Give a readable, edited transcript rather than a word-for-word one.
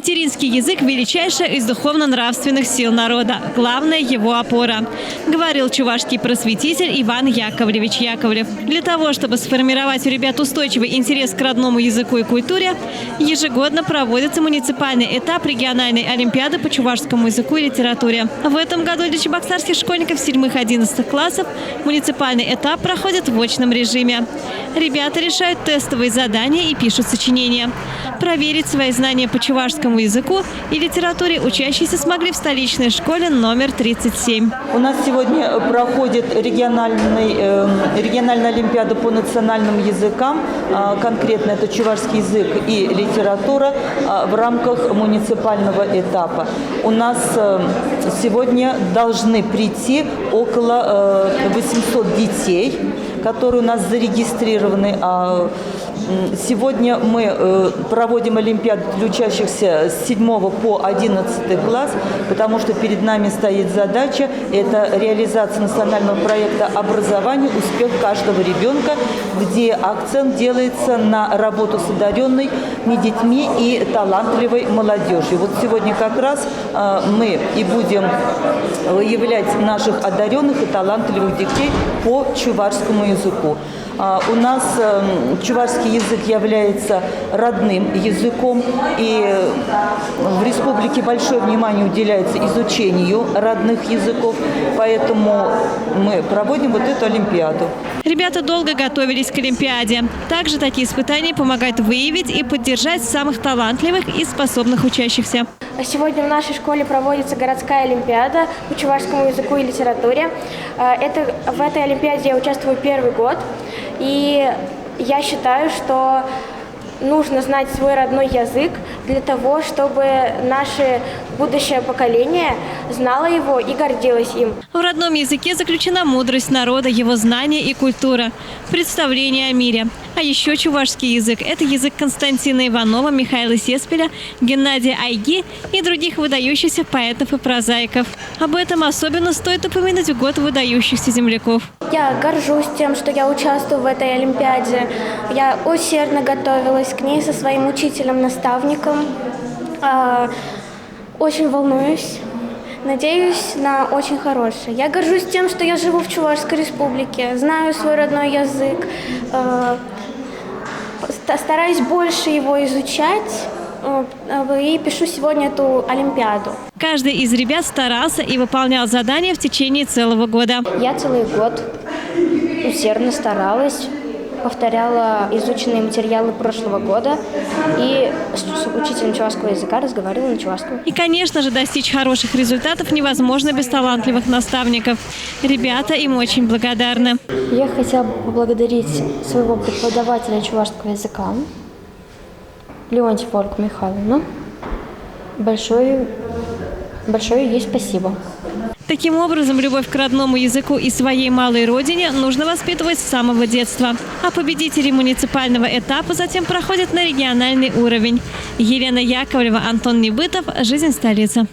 Материнский язык – величайшая из духовно-нравственных сил народа, главная его опора, говорил чувашский просветитель Иван Яковлевич Яковлев. Для того, чтобы сформировать у ребят устойчивый интерес к родному языку и культуре, ежегодно проводится муниципальный этап региональной олимпиады по чувашскому языку и литературе. В этом году для чебоксарских школьников 7-11 классов муниципальный этап проходит в очном режиме. Ребята решают тестовые задания и пишут сочинения. Проверить свои знания по чувашскому языку и литературе учащиеся смогли в столичной школе номер 37. У нас сегодня проходит региональная олимпиада по национальным языкам. Конкретно это чувашский язык и литература в рамках муниципального этапа. У нас сегодня должны прийти около 800 детей, которые у нас зарегистрированы. Сегодня мы проводим олимпиаду для учащихся с 7 по 11 класс, потому что перед нами стоит задача – это реализация национального проекта образования «Успех каждого ребенка», где акцент делается на работу с одаренными детьми и талантливой молодежью. Вот сегодня как раз мы и будем выявлять наших одаренных и талантливых детей по чувашскому языку. У нас чувашский язык является родным языком, и в республике большое внимание уделяется изучению родных языков, поэтому мы проводим вот эту олимпиаду. Ребята долго готовились к олимпиаде. Также такие испытания помогают выявить и поддержать самых талантливых и способных учащихся. Сегодня в нашей школе проводится городская олимпиада по чувашскому языку и литературе. В этой олимпиаде я участвую первый год. И я считаю, что нужно знать свой родной язык для того, чтобы наше будущее поколение знало его и гордилось им. В родном языке заключена мудрость народа, его знания и культура, представление о мире. А еще чувашский язык – это язык Константина Иванова, Михаила Сеспеля, Геннадия Айги и других выдающихся поэтов и прозаиков. Об этом особенно стоит упомянуть в год выдающихся земляков. Я горжусь тем, что я участвую в этой олимпиаде. Я усердно готовилась к ней со своим учителем-наставником. Очень волнуюсь. Надеюсь на очень хорошее. Я горжусь тем, что я живу в Чувашской республике, знаю свой родной язык, стараюсь больше его изучать и пишу сегодня эту олимпиаду. Каждый из ребят старался и выполнял задания в течение целого года. Я целый год усердно старалась, повторяла изученные материалы прошлого года и с учителем чувашского языка разговаривала на чувашском. И, конечно же, достичь хороших результатов невозможно без талантливых наставников. Ребята им очень благодарны. Я хотела бы поблагодарить своего преподавателя чувашского языка, Леонтьеву Ольгу Михайловну. Большое ей спасибо. Таким образом, любовь к родному языку и своей малой родине нужно воспитывать с самого детства. А победители муниципального этапа затем проходят на региональный уровень. Елена Яковлева, Антон Небытов. Жизнь столицы.